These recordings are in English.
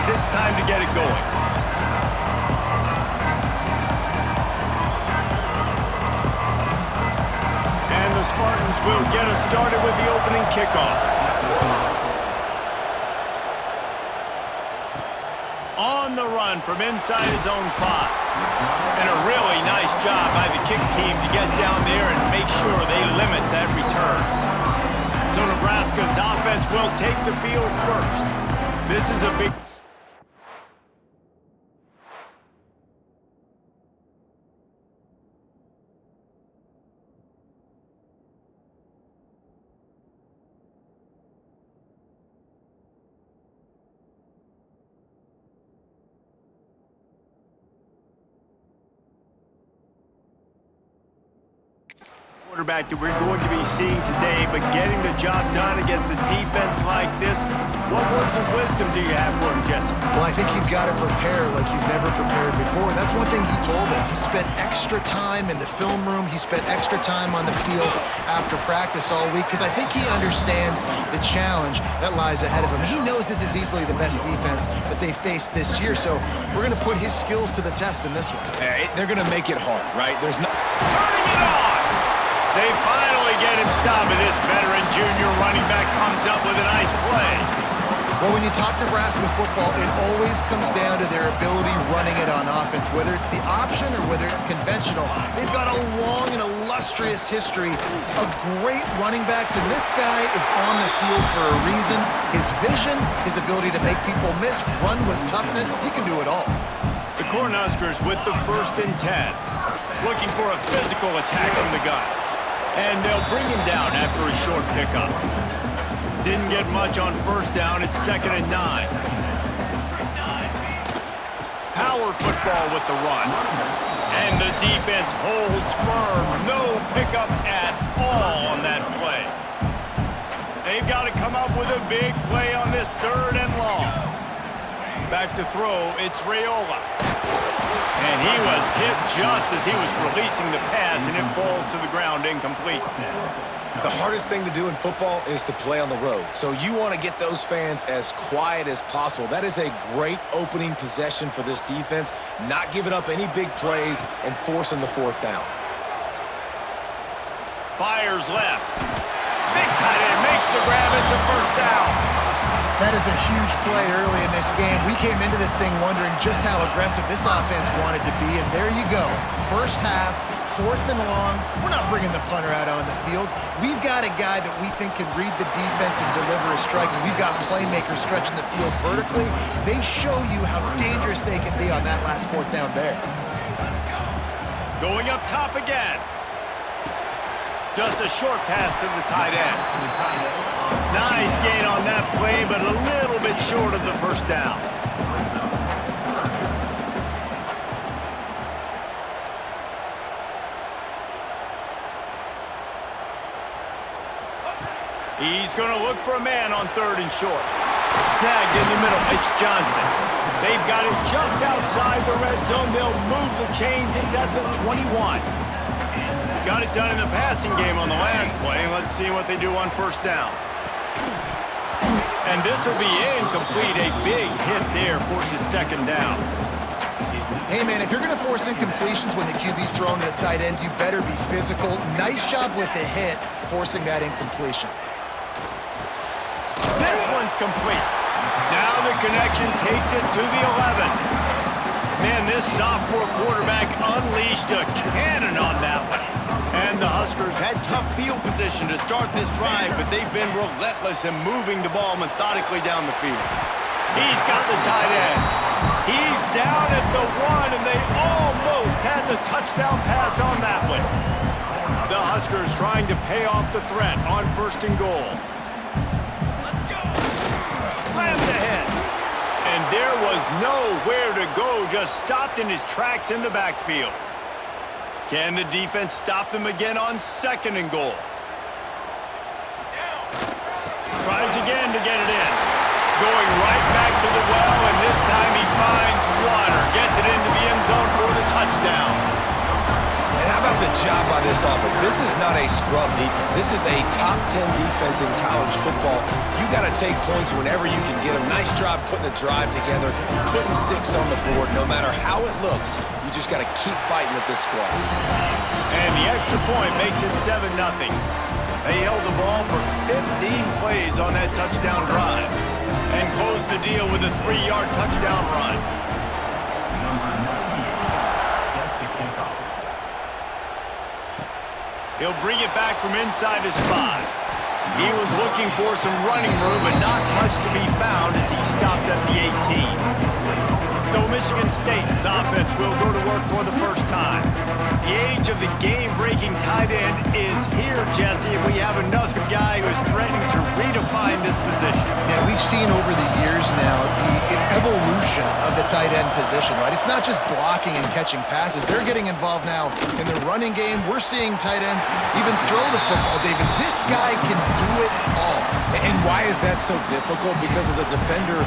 it's time to get it going. And the Spartans will get us started with the opening kickoff. On the run from inside his own 5. And a really nice job by the kick team to get down there and make sure they limit that return. So Nebraska's offense will take the field first. This is a big... quarterback that we're going to be seeing today, but getting the job done against a defense like this, what words of wisdom do you have for him, Jesse? Well, I think you've got to prepare like you've never prepared before, and that's one thing he told us. He spent extra time in the film room. He spent extra time on the field after practice all week, because I think he understands the challenge that lies ahead of him. He knows this is easily the best defense that they face this year, so we're going to put his skills to the test in this one. They're going to make it hard, right? There's no... Turning it on! They finally get him stopped, and this veteran junior running back comes up with a nice play. Well, when you talk Nebraska football, it always comes down to their ability running it on offense, whether it's the option or whether it's conventional. They've got a long and illustrious history of great running backs, and this guy is on the field for a reason. His vision, his ability to make people miss, run with toughness, he can do it all. The Cornhuskers with the 1st and 10, looking for a physical attack from the gun. And they'll bring him down after a short pickup. Didn't get much on 1st down. It's 2nd and 9. Power football with the run. And the defense holds firm. No pickup at all on that play. They've got to come up with a big play on this 3rd and long. Back to throw, it's Raiola. And he was hit just as he was releasing the pass, and it falls to the ground incomplete. The hardest thing to do in football is to play on the road. So you want to get those fans as quiet as possible. That is a great opening possession for this defense, not giving up any big plays and forcing the 4th down. Fires left. Big tight end makes the grab. It's a 1st down. That is a huge play early in this game. We came into this thing wondering just how aggressive this offense wanted to be, and there you go. 1st half, 4th and long. We're not bringing the punter out on the field. We've got a guy that we think can read the defense and deliver a strike, and we've got playmakers stretching the field vertically. They show you how dangerous they can be on that last 4th down there. Going up top again. Just a short pass to the tight end. Nice gain on that play, but a little bit short of the 1st down. He's going to look for a man on 3rd and short. Snagged in the middle. It's Johnson. They've got it just outside the red zone. They'll move the chains. It's at the 21. Got it done in the passing game on the last play. Let's see what they do on 1st down. And this will be incomplete. A big hit there forces 2nd down. Hey, man, if you're going to force incompletions when the QB's throwing to the tight end, you better be physical. Nice job with the hit, forcing that incompletion. This one's complete. Now the connection takes it to the 11. Man, this sophomore quarterback unleashed a cannon on that one. And the Huskers had tough field position to start this drive, but they've been relentless in moving the ball methodically down the field. He's got the tight end. He's down at the 1, and they almost had the touchdown pass on that one. The Huskers trying to pay off the threat on 1st and goal. Slams ahead. And there was nowhere to go, just stopped in his tracks in the backfield. Can the defense stop them again on 2nd and goal? Tries again to get it in. Going right back to the well, and this time he finds water. Gets it into the end zone for the touchdown. And how about the job by this offense? This is not a scrub defense. This is a top 10 defense in college football. You got to take points whenever you can get them. Nice job putting a drive together, putting 6 on the board. No matter how it looks, you just got to keep fighting with this squad. And the extra point makes it 7-0. They held the ball for 15 plays on that touchdown drive and closed the deal with a 3-yard touchdown run. He'll bring it back from inside his 5. He was looking for some running room, but not much to be found as he stopped at the 18. So Michigan State's offense will go to work for the first time. The age of the game-breaking tight end is here, Jesse, and we have another guy who is threatening to redefine this position. Yeah, we've seen over the years now the evolution of the tight end position, right? It's not just blocking and catching passes. They're getting involved now in the running game. We're seeing tight ends even throw the football, David. This guy can do it all. And why is that so difficult? Because as a defender,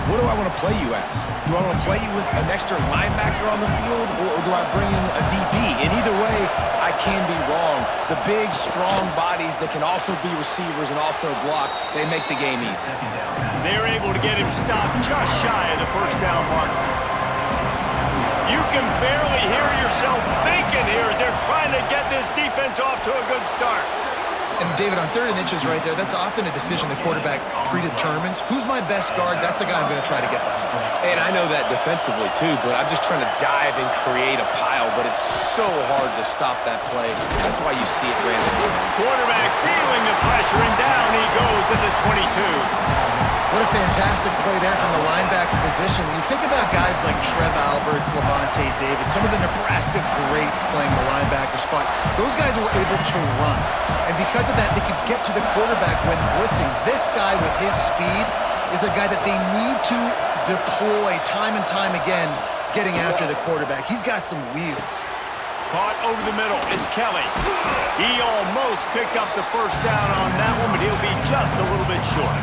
what do I want to play you as? Do I want to play you with an extra linebacker on the field, or do I bring in a DB? And either way, I can be wrong. The big, strong bodies that can also be receivers and also block, they make the game easy. They're able to get him stopped just shy of the first down mark. You can barely hear yourself thinking here as they're trying to get this defense off to a good start. And David, on 3rd and inches right there, that's often a decision the quarterback predetermines. Who's my best guard? That's the guy I'm going to try to get behind. And I know that defensively too, but I'm just trying to dive and create a pile, but it's so hard to stop that play. That's why you see it ran slow. Quarterback feeling the pressure, and down he goes at the 22. What a fantastic play there from the linebacker position. When you think about guys like Trev Alberts, Levante David, some of the Nebraska greats playing the linebacker spot, those guys were able to run. And because of that, they could get to the quarterback when blitzing. This guy with his speed is a guy that they need to deploy time and time again, getting after the quarterback. He's got some wheels. Caught over the middle. It's Kelly. He almost picked up the first down on that one, but he'll be just a little bit short.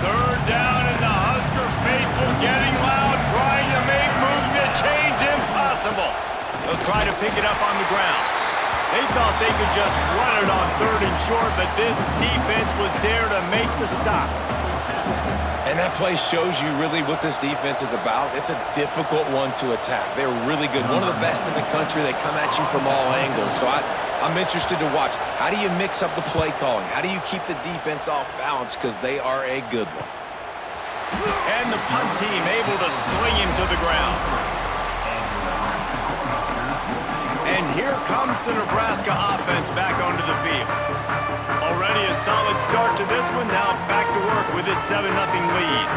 3rd down, and the Husker faithful getting loud, trying to make movement change impossible. They'll try to pick it up on the ground. They thought they could just run it on 3rd and short, but this defense was there to make the stop. And that play shows you really what this defense is about. It's a difficult one to attack. They're really good. One of the best in the country. They come at you from all angles. So I'm interested to watch. How do you mix up the play calling? How do you keep the defense off balance? Because they are a good one. And the punt team able to sling him to the ground. And here comes the Nebraska offense back onto the field. Already a solid start to this one. Now back to work with this 7-0 lead.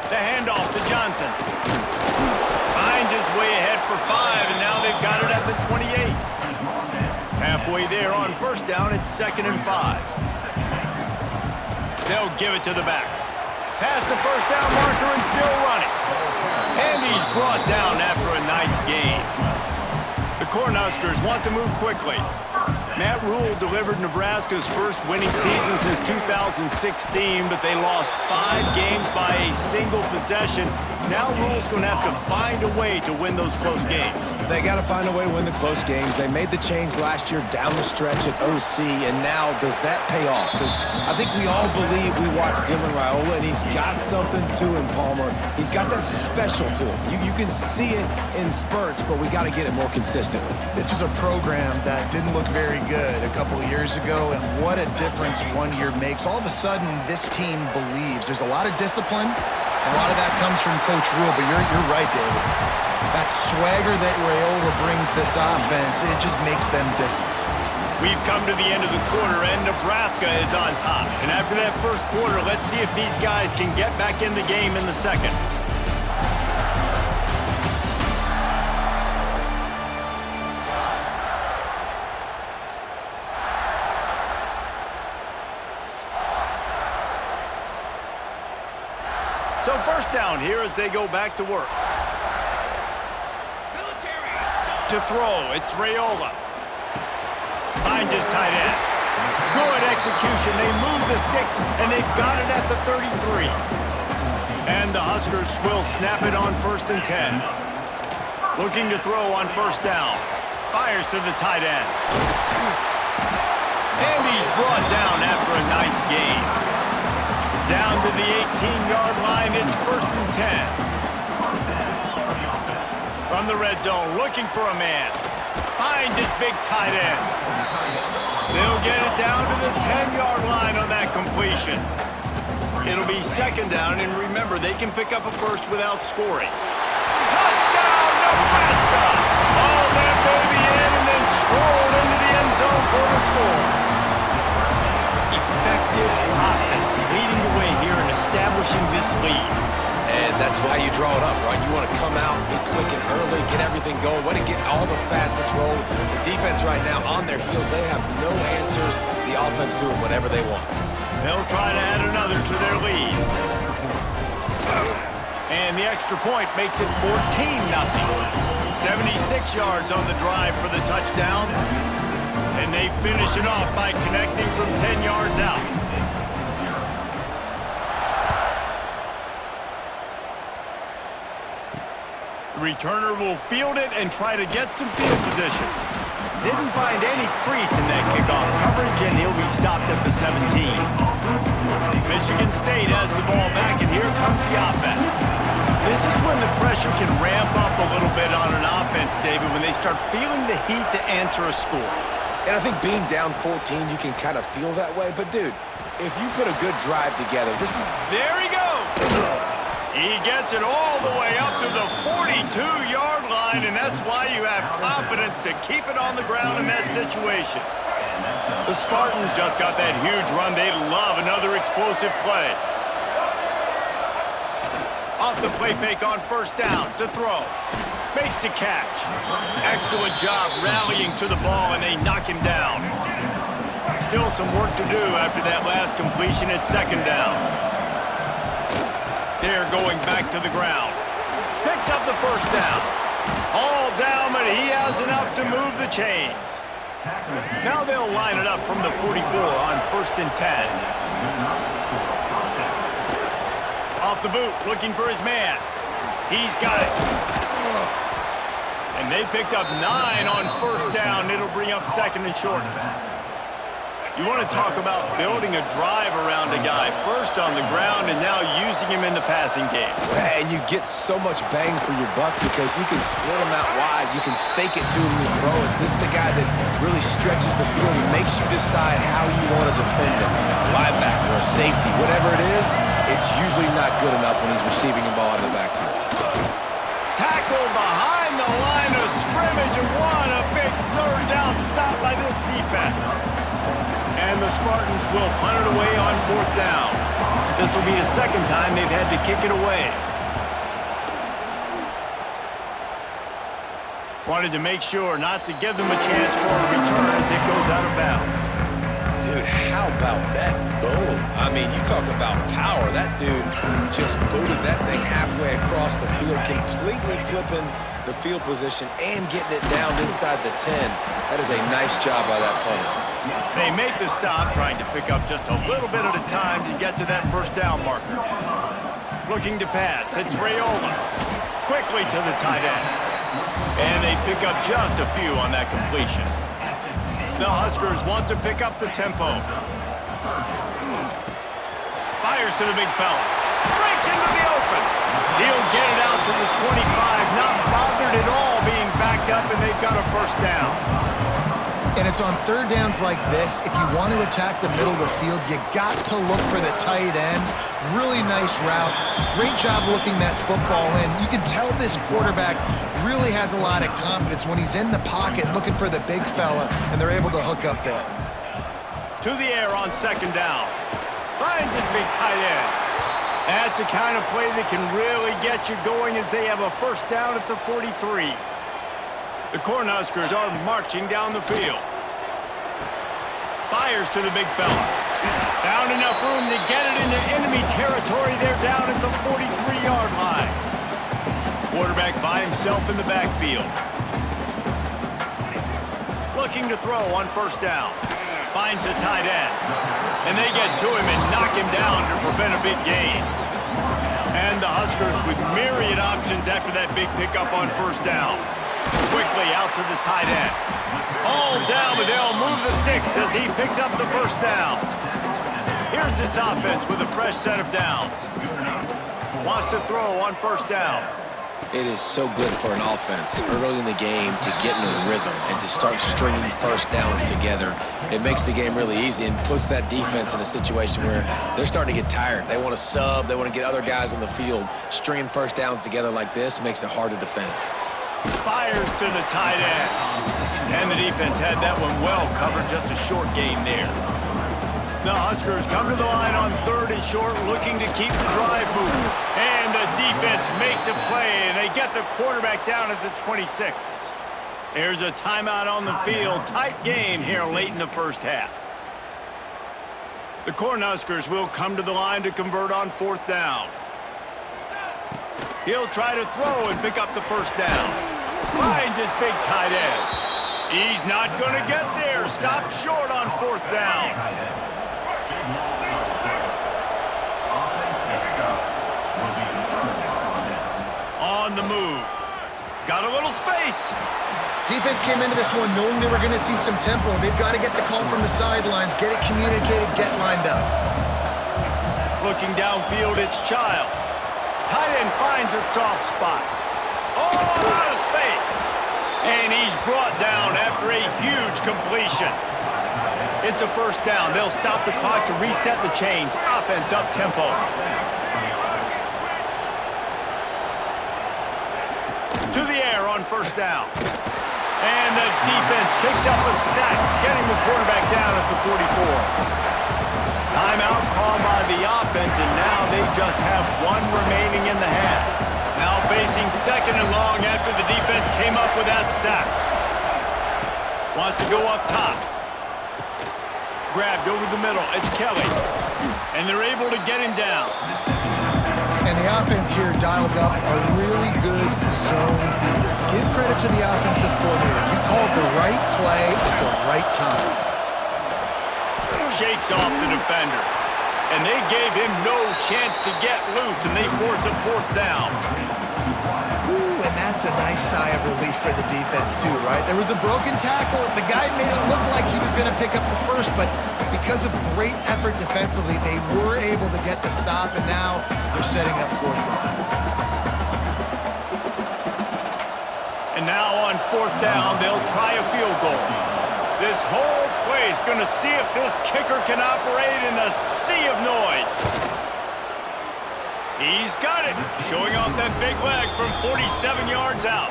The handoff to Johnson. Finds his way ahead for 5, and now they've got it at the 28. Halfway there on 1st down, it's 2nd and 5. They'll give it to the back. Past the 1st down marker and still running. And he's brought down after a nice gain. The Cornhuskers want to move quickly. Matt Rule delivered Nebraska's first winning season since 2016, but they lost 5 games by a single possession. Now Rule's going to have to find a way to win those close games. They got to find a way to win the close games. They made the change last year down the stretch at OC, and now does that pay off? Because I think we all believe we watched Dylan Raiola, and he's got something to him, Palmer. He's got that special to him. You can see it in spurts, but we got to get it more consistently. This was a program that didn't look very good a couple of years ago, and what a difference 1 year makes. All of a sudden, this team believes. There's a lot of discipline. A lot of that comes from Coach Rule, but you're right, David. That swagger that Raiola brings this offense, it just makes them different. We've come to the end of the quarter, and Nebraska is on top. And after that first quarter, let's see if these guys can get back in the game in the second. So 1st down here as they go back to work. To throw, it's Raiola. Finds his tight end. Good execution. They move the sticks, and they've got it at the 33. And the Huskers will snap it on 1st and 10. Looking to throw on 1st down. Fires to the tight end. And he's brought down after a nice gain. Down to the 18-yard line, it's 1st and 10. From the red zone, looking for a man. Finds his big tight end. They'll get it down to the 10-yard line on that completion. It'll be 2nd down, and remember, they can pick up a first without scoring. Touchdown, Nebraska! All that baby in and then strolled into the end zone for the score. Effective offense leading the way here and establishing this lead. And that's why you draw it up, right? You want to come out, be clicking early, get everything going, want to get all the facets rolling. The defense right now on their heels, they have no answers. The offense doing whatever they want. They'll try to add another to their lead. And the extra point makes it 14-0. 76 yards on the drive for the touchdown. And they finish it off by connecting from 10 yards out. The returner will field it and try to get some field position. Didn't find any crease in that kickoff coverage, and he'll be stopped at the 17. Michigan State has the ball back, and here comes the offense. This is when the pressure can ramp up a little bit on an offense, David, when they start feeling the heat to answer a score. And I think being down 14, you can kind of feel that way. But, dude, if you put a good drive together, this is... There he goes! He gets it all the way up to the 42-yard line, and that's why you have confidence to keep it on the ground in that situation. The Spartans just got that huge run. They love another explosive play. Off the play fake on 1st down to throw. Makes the catch. Excellent job rallying to the ball, and they knock him down. Still some work to do after that last completion at 2nd down. They're going back to the ground. Picks up the 1st down. All down, but he has enough to move the chains. Now they'll line it up from the 44 on 1st and 10. Off the boot, looking for his man. He's got it. And they picked up 9 on 1st down. It'll bring up 2nd and short. You want to talk about building a drive around a guy, first on the ground and now using him in the passing game. And you get so much bang for your buck because you can split him out wide. You can fake it to him and throw it. This is the guy that really stretches the field and makes you decide how you want to defend him. A linebacker, a safety, whatever it is, it's usually not good enough when he's receiving the ball out of the backfield. Tackle behind the line of scrimmage, and what a big 3rd down stop by this defense. And the Spartans will punt it away on 4th down. This will be the 2nd time they've had to kick it away. Wanted to make sure not to give them a chance for a return as it goes out of bounds. Dude, how about that boom? I mean, you talk about power. That dude just booted that thing halfway across the field, completely flipping the field position and getting it down inside the 10. That is a nice job by that punter. They make the stop, trying to pick up just a little bit at a time to get to that 1st down marker. Looking to pass, it's Raiola. Quickly to the tight end. And they pick up just a few on that completion. The Huskers want to pick up the tempo. Fires to the big fella. Breaks into the open. He'll get it out to the 25, not bothered at all being backed up, and they've got a 1st down. And it's on 3rd downs like this, if you want to attack the middle of the field, you got to look for the tight end. Really nice route. Great job looking that football in. You can tell this quarterback really has a lot of confidence when he's in the pocket looking for the big fella, and they're able to hook up there. To the air on 2nd down. Finds his big tight end. That's the kind of play that can really get you going as they have a 1st down at the 43. The Cornhuskers are marching down the field. Fires to the big fella. Found enough room to get it into enemy territory. They're down at the 43-yard line. Quarterback by himself in the backfield. Looking to throw on 1st down. Finds the tight end. And they get to him and knock him down to prevent a big gain. And the Huskers with myriad options after that big pickup on 1st down. Quickly out to the tight end. All down, but they'll move the sticks as he picks up the first down. Here's this offense with a fresh set of downs. Wants to throw on first down. It is so good for an offense early in the game to get in a rhythm and to start stringing first downs together. It makes the game really easy and puts that defense in a situation where they're starting to get tired. They want to sub. They want to get other guys on the field. Stringing first downs together like this makes it hard to defend. Fires to the tight end. And the defense had that one well covered. Just a short gain there. The Huskers come to the line on 3rd and short, looking to keep the drive moving. And the defense makes a play, and they get the quarterback down at the 26. There's a timeout on the field. Tight game here late in the first half. The Cornhuskers will come to the line to convert on 4th down. He'll try to throw and pick up the first down. Finds his big tight end. He's not going to get there. Stopped short on 4th down. On the move. Got a little space. Defense came into this one knowing they were going to see some tempo. They've got to get the call from the sidelines, get it communicated, get lined up. Looking downfield, it's Childs. Tight end finds a soft spot. Oh, out of space. And he's brought down after a huge completion. It's a first down. They'll stop the clock to reset the chains. Offense up tempo. To the air on first down. And the defense picks up a sack, getting the quarterback down at the 44. Timeout called by the offense, and now they just have one remaining in the half. Now facing 2nd and long after the defense came up with that sack. Wants to go up top. Grabbed over the middle. It's Kelly. And they're able to get him down. And the offense here dialed up a really good zone beater. Give credit to the offensive coordinator. He called the right play at the right time. Shakes off the defender. And they gave him no chance to get loose, and they force a 4th down. Ooh, and that's a nice sigh of relief for the defense too, right? There was a broken tackle. The guy made it look like he was going to pick up the first, but because of great effort defensively, they were able to get the stop, and now they're setting up 4th down. And now on 4th down, they'll try a field goal. This whole play is going to see if this kicker can operate in the sea of noise. He's got it, showing off that big leg from 47 yards out.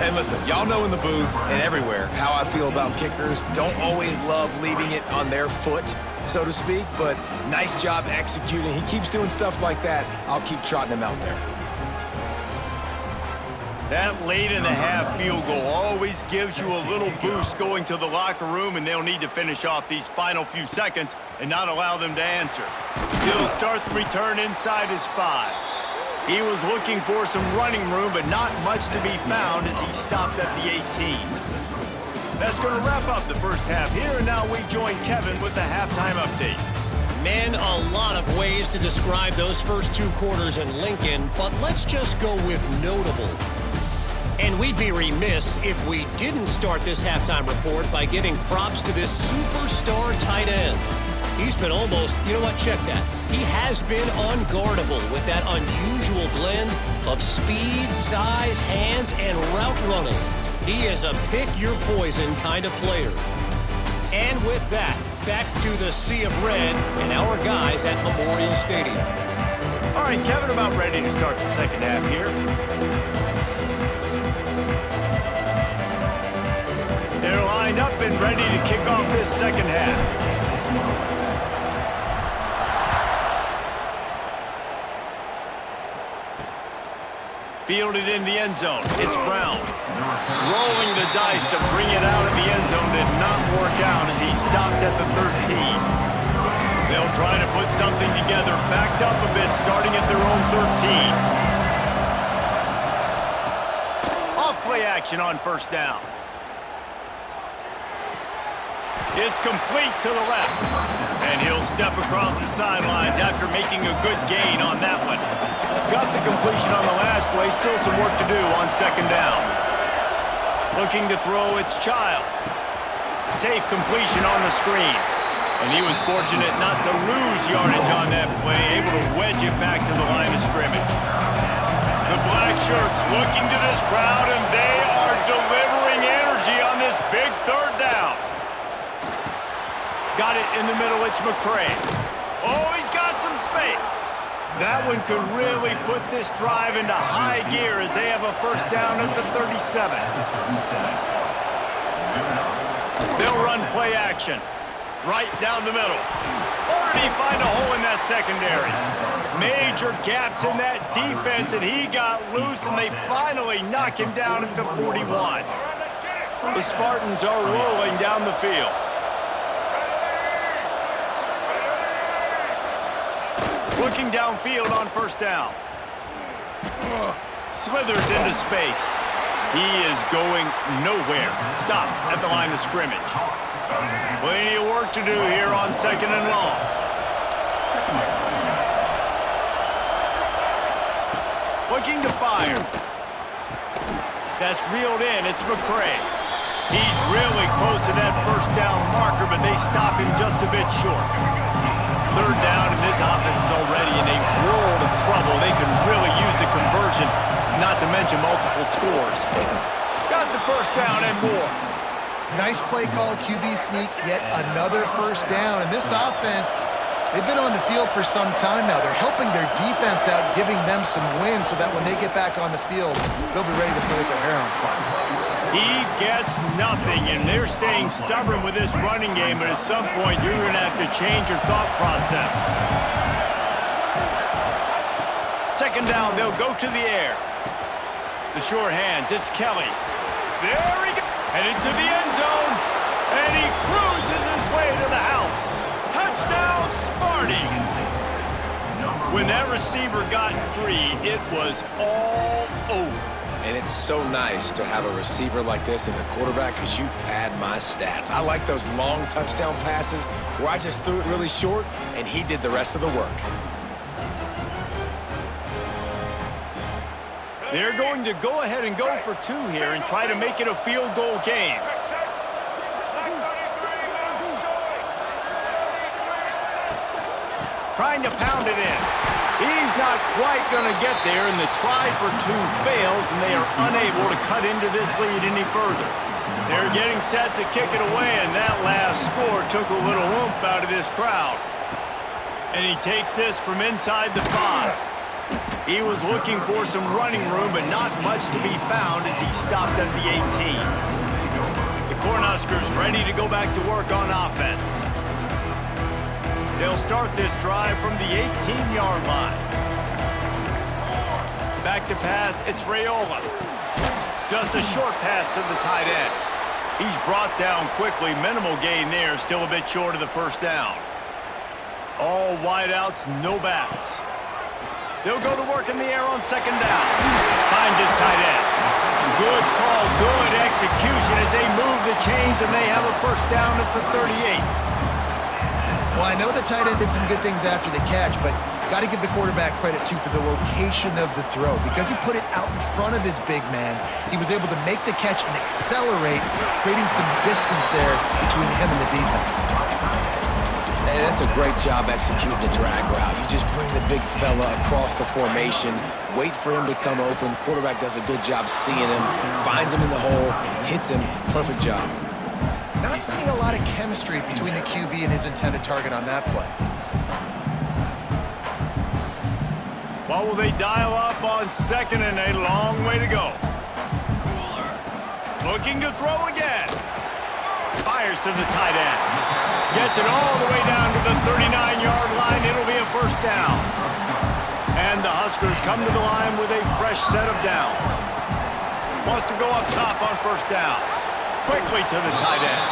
And listen, y'all know in the booth and everywhere how I feel about kickers. Don't always love leaving it on their foot, so to speak, but nice job executing. He keeps doing stuff like that. I'll keep trotting him out there. That late in the half field goal always gives you a little boost going to the locker room, and they'll need to finish off these final few seconds and not allow them to answer. He'll start the return inside his 5. He was looking for some running room, but not much to be found as he stopped at the 18. That's going to wrap up the first half here, and now we join Kevin with the halftime update. Man, a lot of ways to describe those first 2 quarters in Lincoln, but let's just go with notable. And we'd be remiss if we didn't start this halftime report by giving props to this superstar tight end. He's been almost, you know what, check that. He has been unguardable with that unusual blend of speed, size, hands, and route running. He is a pick-your-poison kind of player. And with that, back to the Sea of Red and our guys at Memorial Stadium. All right, Kevin, about ready to start the second half here. They're lined up and ready to kick off this second half. Fielded in the end zone. It's Brown. Rolling the dice to bring it out of the end zone did not work out as he stopped at the 13. They'll try to put something together, backed up a bit, starting at their own 13. Off play action on first down. It's complete to the left. And he'll step across the sidelines after making a good gain on that one. Got the completion on the last play. Still some work to do on second down. Looking to throw, it's Childs. Safe completion on the screen. And he was fortunate not to lose yardage on that play, able to wedge it back to the line of scrimmage. The black shirts looking to this crowd, and they are delivering energy on this big third down. Got it in the middle, it's McCray. Oh, he's got some space. That one could really put this drive into high gear as they have a first down at the 37. They'll run play action. Right down the middle. Or did he find a hole in that secondary? Major gaps in that defense, and he got loose, and they finally knock him down at the 41. The Spartans are rolling down the field. Looking downfield on first down. Slithers into space. He is going nowhere. Stop at the line of scrimmage. Plenty of work to do here on second and long. Looking to fire. That's reeled in. It's McCray. He's really close to that first down marker, but they stop him just a bit short. Third down, and this offense is already in a world of trouble. They can really use a conversion, not to mention multiple scores. Got the first down and more. Nice play call, QB sneak, yet another first down. And this offense, they've been on the field for some time now. They're helping their defense out, giving them some wins so that when they get back on the field, they'll be ready to put their hair on fire. He gets nothing, and they're staying stubborn with this running game, but at some point, you're going to have to change your thought process. Second down, they'll go to the air. The short hands, it's Kelly. There he goes. Headed to the end zone, and he cruises his way to the house. Touchdown, Sparty! When that receiver got free, it was all over. And it's so nice to have a receiver like this as a quarterback because you pad my stats. I like those long touchdown passes where I just threw it really short, and he did the rest of the work. They're going to go ahead and go for two here and try to make it a field goal game. Trying to pound it in. He's not quite going to get there, and the try for two fails, and they are unable to cut into this lead any further. They're getting set to kick it away, and that last score took a little oomph out of this crowd. And he takes this from inside the 5. He was looking for some running room, but not much to be found as he stopped at the 18. The Cornhuskers ready to go back to work on offense. They'll start this drive from the 18-yard line. Back to pass, it's Raiola. Just a short pass to the tight end. He's brought down quickly, minimal gain there, still a bit short of the first down. All wideouts, no backs. They'll go to work in the air on second down. Finds his tight end. Good call, good execution as they move the chains, and they have a first down at the 38. Well, I know the tight end did some good things after the catch, but got to give the quarterback credit, too, for the location of the throw. Because he put it out in front of his big man, he was able to make the catch and accelerate, creating some distance there between him and the defense. And that's a great job executing the drag route. You just bring the big fella across the formation, wait for him to come open. Quarterback does a good job seeing him, finds him in the hole, hits him. Perfect job. Not seeing a lot of chemistry between the QB and his intended target on that play. Well, will they dial up on second and a long way to go? Looking to throw again. Fires to the tight end. Gets it all the way down to the 39-yard line. It'll be a first down. And the Huskers come to the line with a fresh set of downs. Wants to go up top on first down. Quickly to the tight end.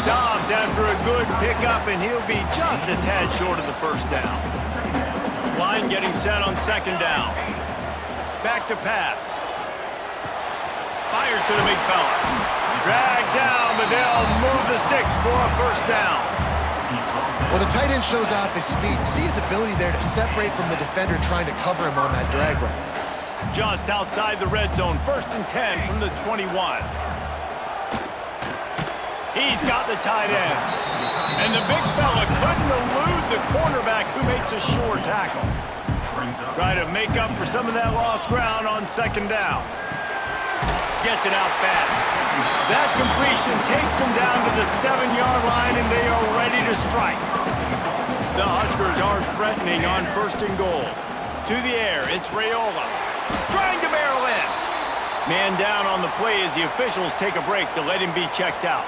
Stopped after a good pickup, and he'll be just a tad short of the first down. Line getting set on second down. Back to pass. Fires to the big fella. Dragged down, but they'll move the sticks for a first down. Well, the tight end shows off his speed. See his ability there to separate from the defender trying to cover him on that drag route. Just outside the red zone, 1st and 10 from the 21. He's got the tight end. And the big fella couldn't elude the cornerback who makes a sure tackle. Try to make up for some of that lost ground on second down. Gets it out fast. That completion takes them down to the 7-yard line, and they are ready to strike. The Huskers are threatening on 1st and goal. To the air, it's Raiola. Trying to barrel in. Man down on the play as the officials take a break to let him be checked out.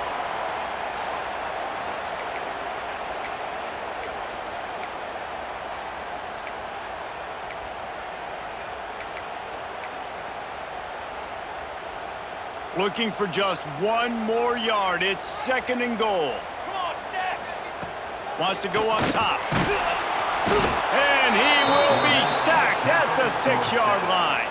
Looking for just one more yard. It's 2nd and goal. Wants to go up top. And he will be sacked at the 6-yard line.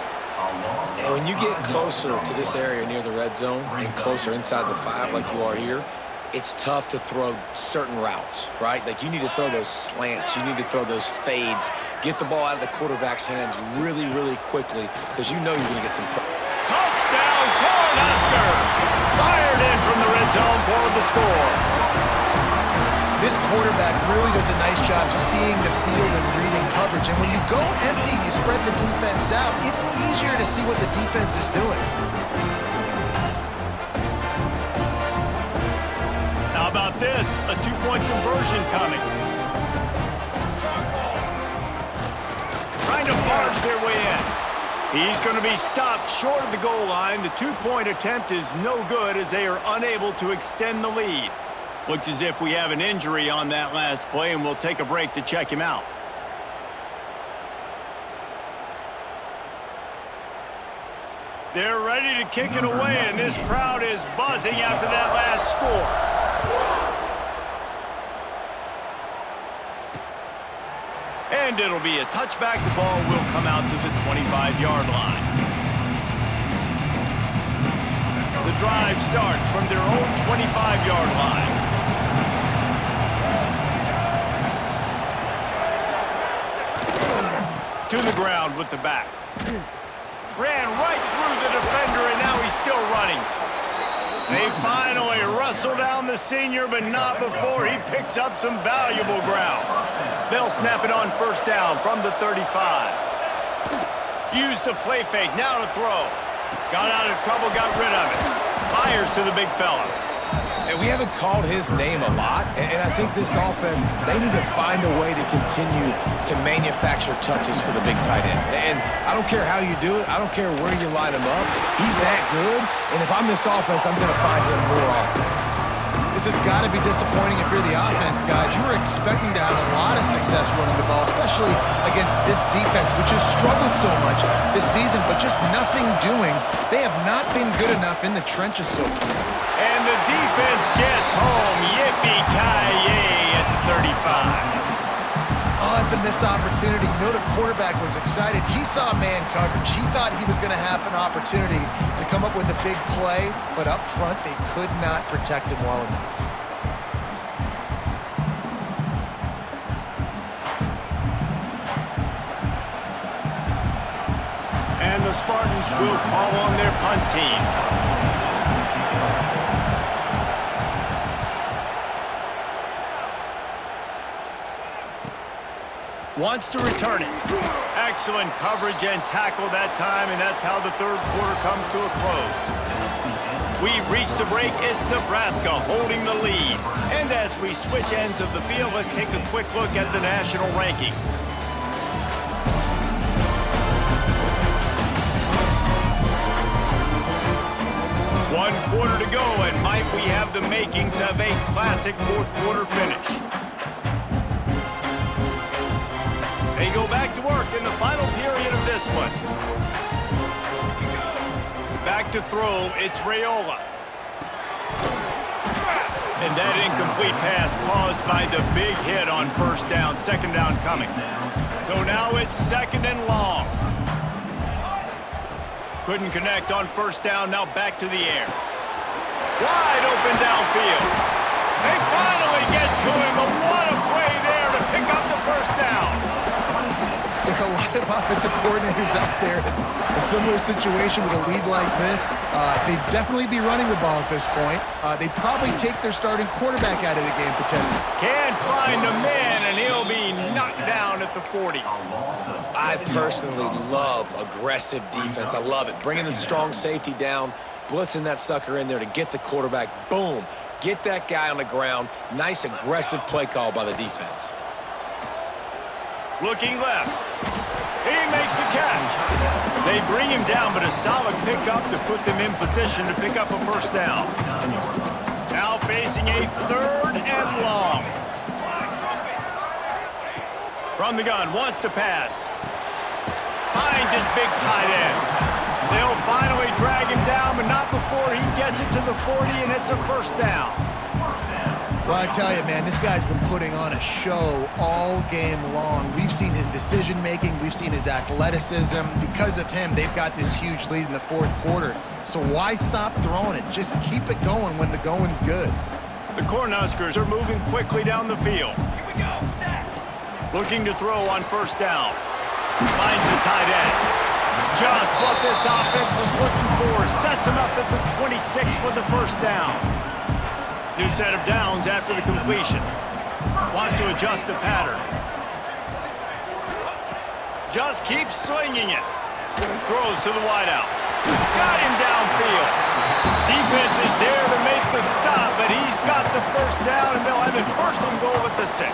And when you get closer to this area near the red zone and closer inside the 5 like you are here, it's tough to throw certain routes, right? Like you need to throw those slants. You need to throw those fades. Get the ball out of the quarterback's hands really, really quickly because you know you're going to get some touchdown, Huskers! Fired in from the red zone for the score. This quarterback really does a nice job seeing the field and reading coverage. And when you go empty and you spread the defense out, it's easier to see what the defense is doing. How about this? A 2-point conversion coming. Trying to barge their way in. He's going to be stopped short of the goal line. The 2-point attempt is no good as they are unable to extend the lead. Looks as if we have an injury on that last play, and we'll take a break to check him out. They're ready to kick it away, and this crowd is buzzing after that last score. And it'll be a touchback. The ball will come out to the 25-yard line. The drive starts from their own 25-yard line. To the ground with the back. Ran right through the defender, and now he's still running. They finally wrestle down the senior, but not before he picks up some valuable ground. They'll snap it on 1st down from the 35. Used the play fake, now to throw. Got out of trouble, got rid of it. Fires to the big fella. And we haven't called his name a lot, and I think this offense, they need to find a way to continue to manufacture touches for the big tight end. And I don't care how you do it. I don't care where you line him up. He's that good, and if I'm this offense, I'm going to find him more often. This has got to be disappointing if you're the offense, guys. You were expecting to have a lot of success running the ball, especially against this defense, which has struggled so much this season, but just nothing doing. They have not been good enough in the trenches so far. And the defense gets home. Yippee-ki-yay at the 35. Oh, that's a missed opportunity. You know the quarterback was excited. He saw man coverage. He thought he was going to have an opportunity to come up with a big play, but up front they could not protect him well enough. And the Spartans will call on their punt team. Wants to return it. Excellent coverage and tackle that time, and that's how the 3rd quarter comes to a close. We've reached a break. It's Nebraska holding the lead. And as we switch ends of the field, let's take a quick look at the national rankings. One quarter to go, and might we have the makings of a classic 4th quarter finish. They go back to work in the final period of this one. Back to throw, it's Raiola. And that incomplete pass caused by the big hit on 1st down, 2nd down coming. So now it's 2nd and long. Couldn't connect on 1st down, now back to the air. Wide open downfield. They finally get to him, but what a play there to pick up the 1st down. The like a lot of offensive coordinators out there in a similar situation with a lead like this, they'd definitely be running the ball at this point. They'd probably take their starting quarterback out of the game potentially. Can't find a man, and he'll be knocked down at the 40. I personally love aggressive defense. I love it. Bringing the strong safety down, blitzing that sucker in there to get the quarterback. Boom. Get that guy on the ground. Nice aggressive play call by the defense. Looking left. He makes the catch. They bring him down, but a solid pickup to put them in position to pick up a first down. Now facing a 3rd and long. From the gun, wants to pass. Finds his big tight end. They'll finally drag him down, but not before he gets it to the 40, and it's a first down. Well, I tell you, man, this guy's been putting on a show all game long. We've seen his decision-making. We've seen his athleticism. Because of him, they've got this huge lead in the 4th quarter. So why stop throwing it? Just keep it going when the going's good. The Cornhuskers are moving quickly down the field. Here we go. Looking to throw on first down. Finds the tight end. Just what this offense was looking for. Sets him up at the 26 with the first down. New set of downs after the completion. Wants to adjust the pattern. Just keeps slinging it. Throws to the wideout. Got him downfield. Defense is there to make the stop, but he's got the first down, and they'll have it 1st and goal at the 6.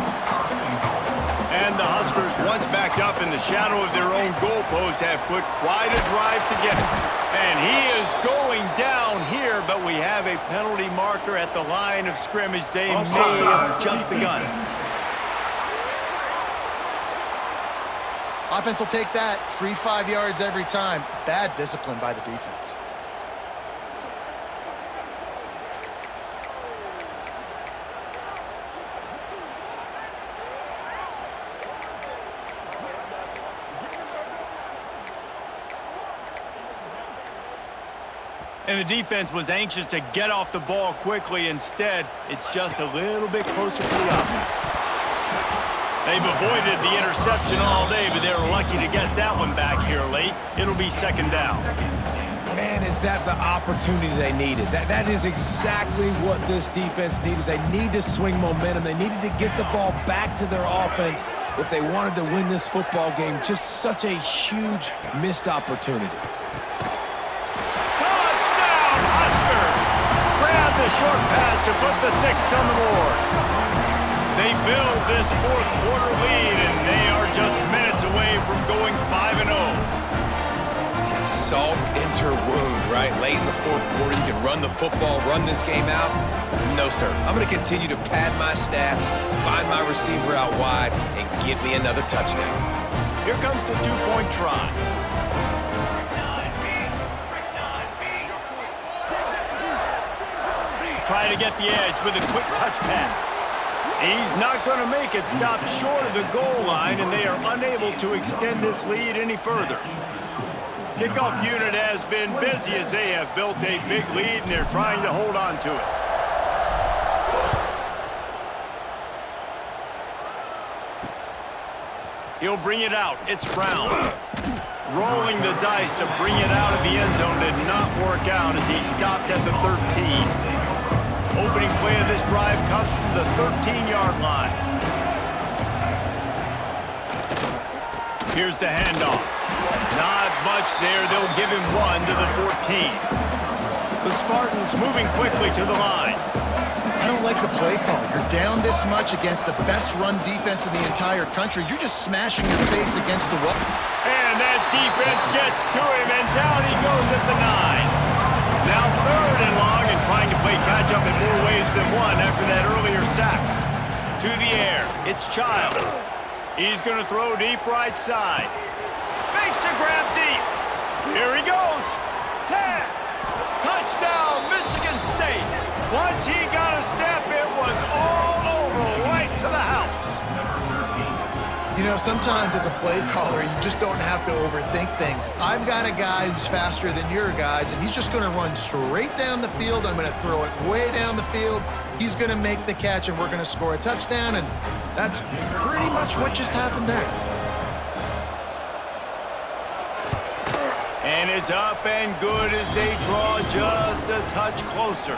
And the Huskers, once backed up in the shadow of their own goalpost, have put quite a drive together. And he is going down here, but we have a penalty marker at the line of scrimmage. They may have jumped the gun. Offense will take that. Free 5 yards every time. Bad discipline by the defense. And the defense was anxious to get off the ball quickly. Instead, it's just a little bit closer for the offense. They've avoided the interception all day, but they're lucky to get that one back here late. It'll be 2nd down. Man, is that the opportunity they needed? That is exactly what this defense needed. They need to swing momentum. They needed to get the ball back to their offense if they wanted to win this football game. Just such a huge missed opportunity. The short pass to put the 6 on the board. They build this 4th quarter lead, and they are just minutes away from going 5-0. Salt into wound, right? Late in the 4th quarter, you can run the football, run this game out. No, sir. I'm going to continue to pad my stats, find my receiver out wide, and get me another touchdown. Here comes the 2-point try. Try to get the edge with a quick touch pass. He's not going to make it. Stop short of the goal line, and they are unable to extend this lead any further. Kickoff unit has been busy as they have built a big lead, and they're trying to hold on to it. He'll bring it out. It's Brown. Rolling the dice to bring it out of the end zone did not work out as he stopped at the 13. Opening play of this drive comes from the 13-yard line. Here's the handoff. Not much there. They'll give him 1 to the 14. The Spartans moving quickly to the line. I don't like the play call. You're down this much against the best run defense in the entire country. You're just smashing your face against the wall. And that defense gets to him, and down he goes at the 9. Now 3rd and long, and trying to play catch-up in more ways than one after that earlier sack. To the air, it's Childs. He's going to throw deep right side. Makes a grab deep. Here he goes. 10. Touchdown, Michigan State. Once he got a step, it was all over, right to the house. You know, sometimes as a play caller, you just don't have to overthink things. I've got a guy who's faster than your guys, and he's just going to run straight down the field. I'm going to throw it way down the field. He's going to make the catch, and we're going to score a touchdown, and that's pretty much what just happened there. And it's up and good as they draw just a touch closer.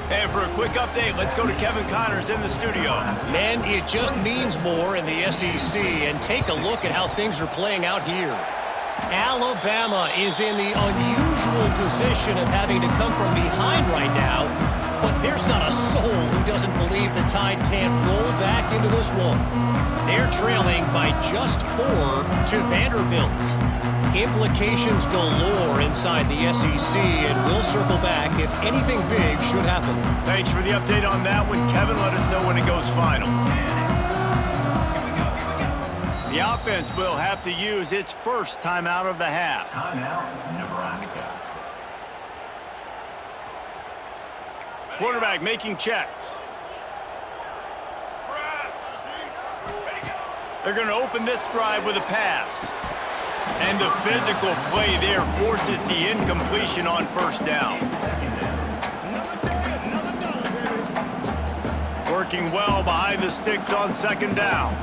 And for a quick update, let's go to Kevin Connors in the studio. Man, it just means more in the SEC. And take a look at how things are playing out here. Alabama is in the unusual position of having to come from behind right now. But there's not a soul who doesn't believe the Tide can't roll back into this one. They're trailing by just 4 to Vanderbilt. Implications galore inside the SEC, and we'll circle back if anything big should happen. Thanks for the update on that one, Kevin. Let us know when it goes final. The offense will have to use its first timeout of the half. Timeout, Nebraska. Quarterback making checks. They're going to open this drive with a pass. And the physical play there forces the incompletion on first down. Working well behind the sticks on second down.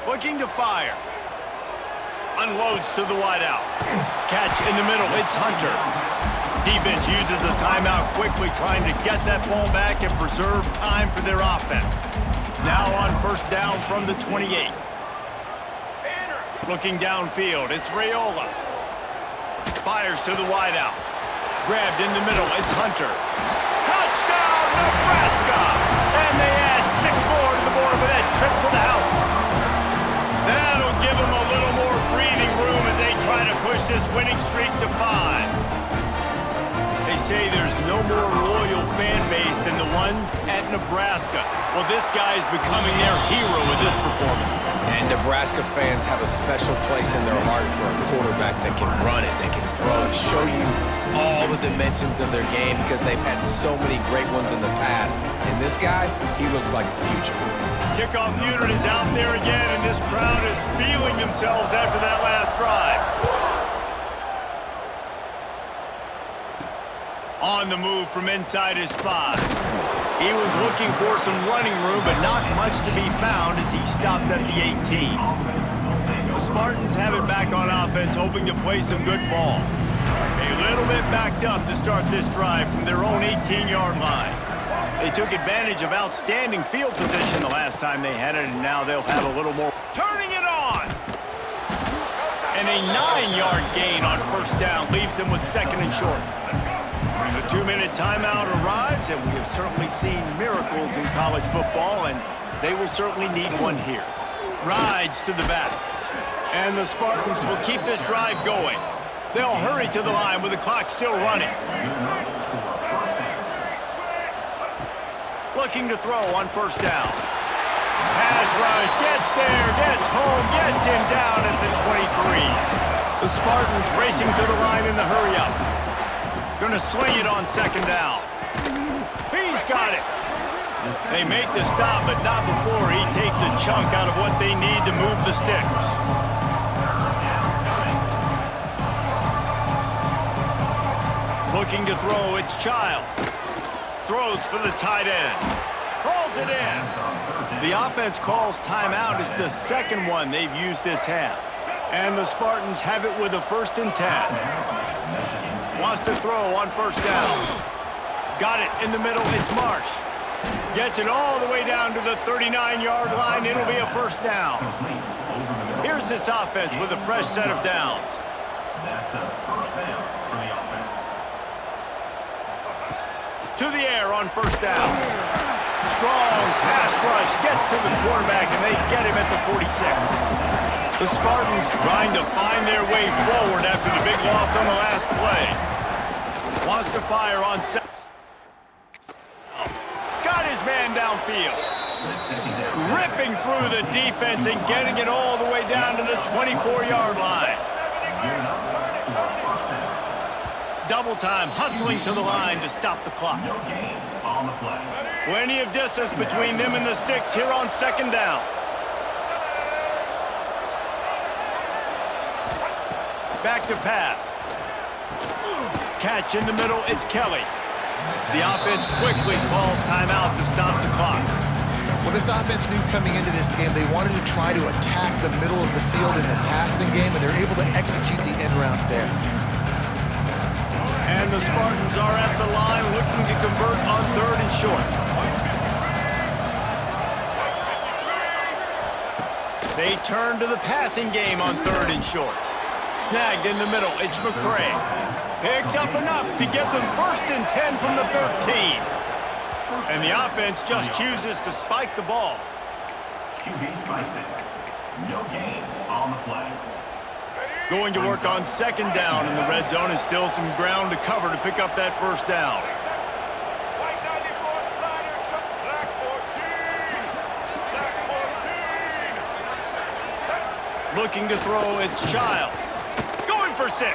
Looking to fire. Unloads to the wideout. Catch in the middle. It's Hunter. Defense uses a timeout quickly, trying to get that ball back and preserve time for their offense. Now on first down from the 28. Looking downfield, it's Raiola. Fires to the wideout. Grabbed in the middle, it's Hunter. Touchdown, Nebraska! And they add 6 more to the board with that trip to the house. That'll give them a little more breathing room as they try to push this winning streak to 5. They say there's no more loyal fan base than the one at Nebraska. Well, this guy is becoming their hero with this performance. And Nebraska fans have a special place in their heart for a quarterback that can run it, that can throw it, show you all the dimensions of their game because they've had so many great ones in the past. And this guy, he looks like the future. Kickoff unit is out there again, and this crowd is feeling themselves after that last drive. On the move from inside his 5. He was looking for some running room, but not much to be found as he stopped at the 18. The Spartans have it back on offense, hoping to play some good ball. A little bit backed up to start this drive from their own 18-yard line. They took advantage of outstanding field position the last time they had it, and now they'll have a little more. Turning it on! And a 9-yard gain on first down leaves them with second and short. The 2-minute timeout arrives, and we have certainly seen miracles in college football, and they will certainly need one here. Rides to the back. And the Spartans will keep this drive going. They'll hurry to the line with the clock still running. Looking to throw on first down. Pass rush, gets there, gets home, gets him down at the 23. The Spartans racing to the line in the hurry-up. Gonna swing it on second down. He's got it. They make the stop, but not before he takes a chunk out of what they need to move the sticks. Looking to throw, it's Childs. Throws for the tight end. Hauls it in. The offense calls timeout. It's the second one they've used this half. And the Spartans have it with a 1st and 10. Wants to throw on first down. Got it in the middle. It's Marsh. Gets it all the way down to the 39-yard line. It'll be a first down. Here's this offense with a fresh set of downs. That's a first down for the offense. To the air on first down. Strong pass rush. Gets to the quarterback, and they get him at the 46. The Spartans trying to find their way forward after the big loss on the last play. Wants to fire on second. Got his man downfield. Ripping through the defense and getting it all the way down to the 24-yard line. Double time, hustling to the line to stop the clock. Plenty of distance between them and the sticks here on second down. Back to pass. Catch in the middle, it's Kelly. The offense quickly calls timeout to stop the clock. Well, this offense knew coming into this game they wanted to try to attack the middle of the field in the passing game, and they're able to execute the end route there. And the Spartans are at the line looking to convert on 3rd and short. They turn to the passing game on 3rd and short. Snagged in the middle, it's McCray. Picks up enough to get them 1st and 10 from the 13. And the offense just chooses to spike the ball. QB spicing. No gain on the play. Going to work on 2nd down in the red zone, and still some ground to cover to pick up that 1st down. Looking to throw, it's Childs. Going for 6.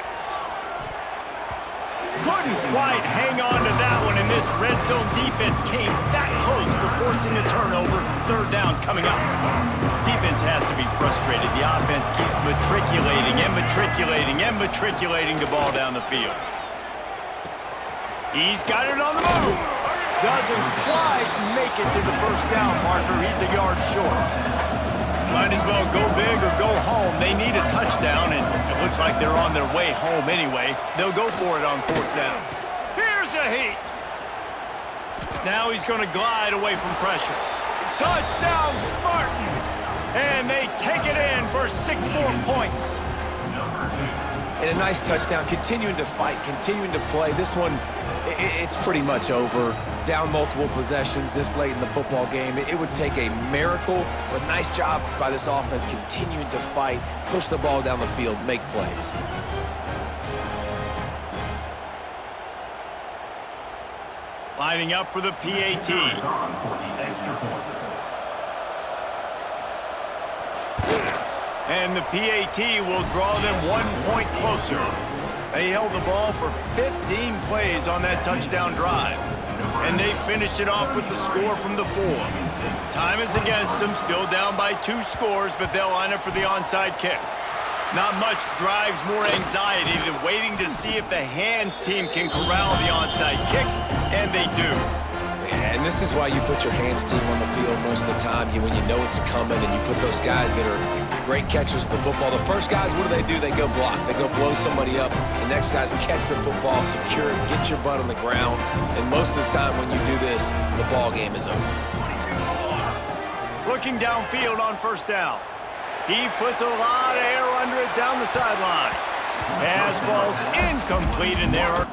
Couldn't quite hang on to that one, and this red zone defense came that close to forcing a turnover. 3rd down coming up. Defense has to be frustrated. The offense keeps matriculating the ball down the field. He's got it on the move. Doesn't quite make it to the 1st down marker. He's a yard short. Might as well go big or go home. They need a touchdown, and it looks like they're on their way home anyway. They'll go for it on 4th down. Here's a heat. Now he's going to glide away from pressure. Touchdown, Spartans! And they take it in for 6 more points. And a nice touchdown, continuing to fight, continuing to play. This one, it's pretty much over. Down multiple possessions this late in the football game. It would take a miracle, but nice job by this offense continuing to fight, push the ball down the field, make plays. Lining up for the PAT. And the PAT will draw them 1 point closer. They held the ball for 15 plays on that touchdown drive. And they finished it off with the score from the 4. Time is against them, still down by 2 scores, but they'll line up for the onside kick. Not much drives more anxiety than waiting to see if the hands team can corral the onside kick, and they do. And this is why you put your hands team on the field most of the time. When you know it's coming, and you put those guys that are great catchers of the football. The first guys, what do? They go block. They go blow somebody up. The next guys catch the football, secure it, get your butt on the ground. And most of the time when you do this, the ball game is over. Looking downfield on 1st down. He puts a lot of air under it down the sideline. Pass falls incomplete, and there are...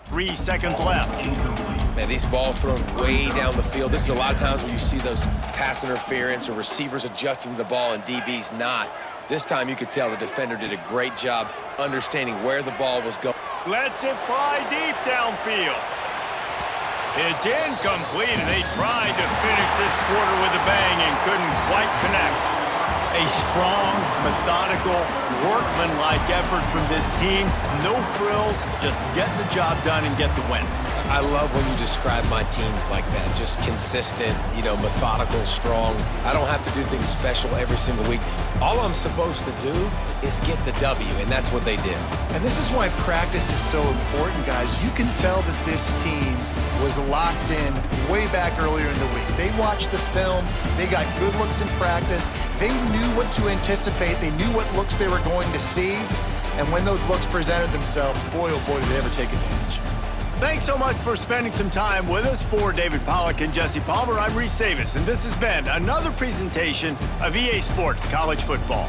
Three seconds left. Man, these balls thrown way down the field. This is a lot of times when you see those pass interference or receivers adjusting to the ball and DBs not. This time you could tell the defender did a great job understanding where the ball was going. Lets it fly deep downfield. It's incomplete, and they tried to finish this quarter with a bang and couldn't quite connect. A strong, methodical, workmanlike effort from this team. No frills, just get the job done and get the win. I love when you describe my teams like that. Just consistent, methodical, strong. I don't have to do things special every single week. All I'm supposed to do is get the W, and that's what they did. And this is why practice is so important, guys. You can tell that this team was locked in way back earlier in the week. They watched the film. They got good looks in practice. They knew what to anticipate. They knew what looks they were going to see. And when those looks presented themselves, boy, oh boy, did they ever take advantage. Thanks so much for spending some time with us. For David Pollack and Jesse Palmer, I'm Reese Davis, and this has been another presentation of EA Sports College Football.